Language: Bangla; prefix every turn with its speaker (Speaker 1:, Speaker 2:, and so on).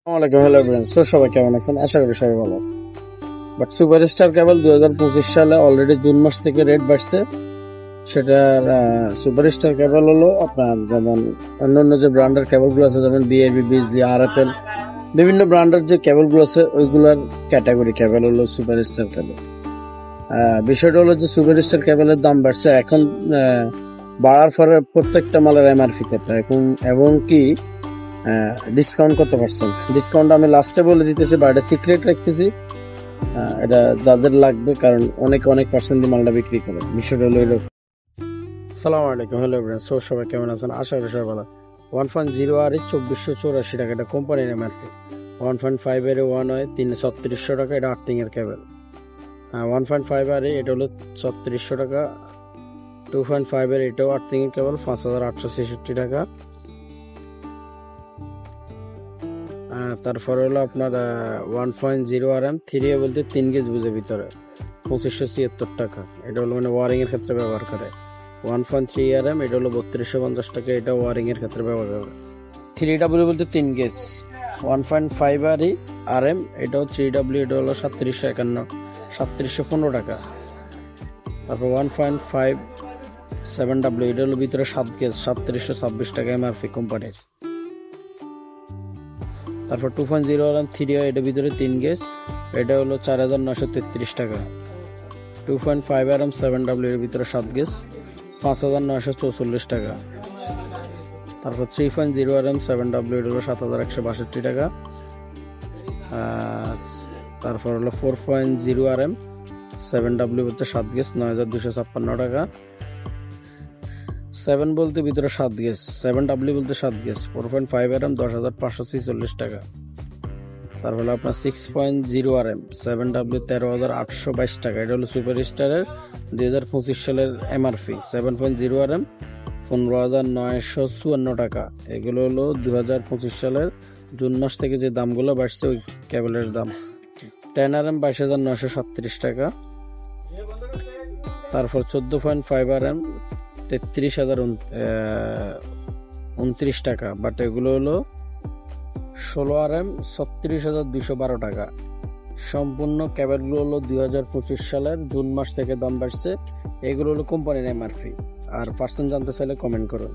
Speaker 1: আসসালামাইকুম, হ্যালো ফ্রেন্ডস। তো সবাই কেমন আছেন? আশা করি সবাই ভালো আছে। বাট সুপারস্টার কেবল 2025 সালে অলরেডি জুন মাস থেকে রেট বাড়ছে। সেটার সুপারস্টার কেবল হলো আপনার যেমন অন্যান্য যে ব্র্যান্ডের কেবলগুলো আছে, যেমন বিএবি, বিজলি, আরএফএল, বিভিন্ন ব্র্যান্ডের যে কেবলগুলো আছে ওইগুলোর ক্যাটাগরি কেবল হলো সুপারস্টার কেবল। বিষয়টা হলো যে সুপারস্টার কেবলের দাম বাড়ছে এখন, বাড়ার পরে প্রত্যেকটা মালের এমআরপি কত এখন, এবং কি ডিসকাউন্ট কত পার্সেন্ট ডিসকাউন্ট আমি লাস্টে বলে দিতেছি, বা এটা সিক্রেট রাখতেছি। এটা যাদের লাগবে, কারণ অনেক পার্সেন্ট দিয়ে মালটা বিক্রি করে। বিষয়টা হলো এলো। সালাম আলাইকুম, হ্যালো ফ্রেন্ডস। সবাই কেমন আছেন? আশা করি সবাই ভালো। 1.0 আর 2484 টাকা, এটা কোম্পানির এমআরপি। 1.5 এর 1 হয় 3600 টাকা, এটা আর্থিং এর কেবল। 1.5 আর এটা হলো 3600 টাকা। 2.5 এর এটাও আর্থিং এর কেবল, 5866 টাকা। তারপরে হলো আপনার 1.0 RM 3 বলতে 3 গেজ বুঝে ভিতরে 2576 টাকা, এটা হলো মানে ওয়ারিং এর ক্ষেত্রে ব্যবহার করে। 1.3 RM এটা হলো 3250 টাকা, এটা ওয়ারিং এর ক্ষেত্রে ব্যবহার করে। 3W বলতে 3 গেজ। 1.5 RM এটাও 3W, এটা হলো 3715 টাকা। তারপর 1.5 7W এটা হলো ভিতরে 7 গেজ, 3726 টাকা এমআরপি কোম্পানির। তারপর 2.0 RM 3 এটা ভিতরে 3 গেজ, এটা হলো 4933 টাকা। 2.5 RM 7W এর ভিতরে 7 গেজ, 5944 টাকা। তারপর 3.0 RM 7W এটা হলো 7162 টাকা। তারপর হলো 4.0 RM 7W বলতে 7 গেজ, 9256 টাকা। 7 বলতে ভিতরে 7 গেজ, 7W বলতে 7 গেজ, 4.5 RM 10546 টাকা। তারপরে আপনার 6.0 RM 7W 13822 টাকা, এটা হলো সুপারস্টারের 2025 সালের এমআরপি। 7.0 RM 15954 টাকা, এগুলো হলো 2025 সালের জুন মাস থেকে যে দামগুলো বাড়ছে ওই কেবলের দাম। 10 RM 22937 টাকা। তারপর 14.5 RM 33029 টাকা, বাট এগুলো হলো 16 RM 36212 টাকা। সম্পূর্ণ কেবলগুলো হলো 2025 সালের জুন মাস থেকে দাম বাড়ছে। এগুলো হলো কোম্পানির এমআরপি। আর পার্সেন্ট জানতে চাইলে কমেন্ট করুন।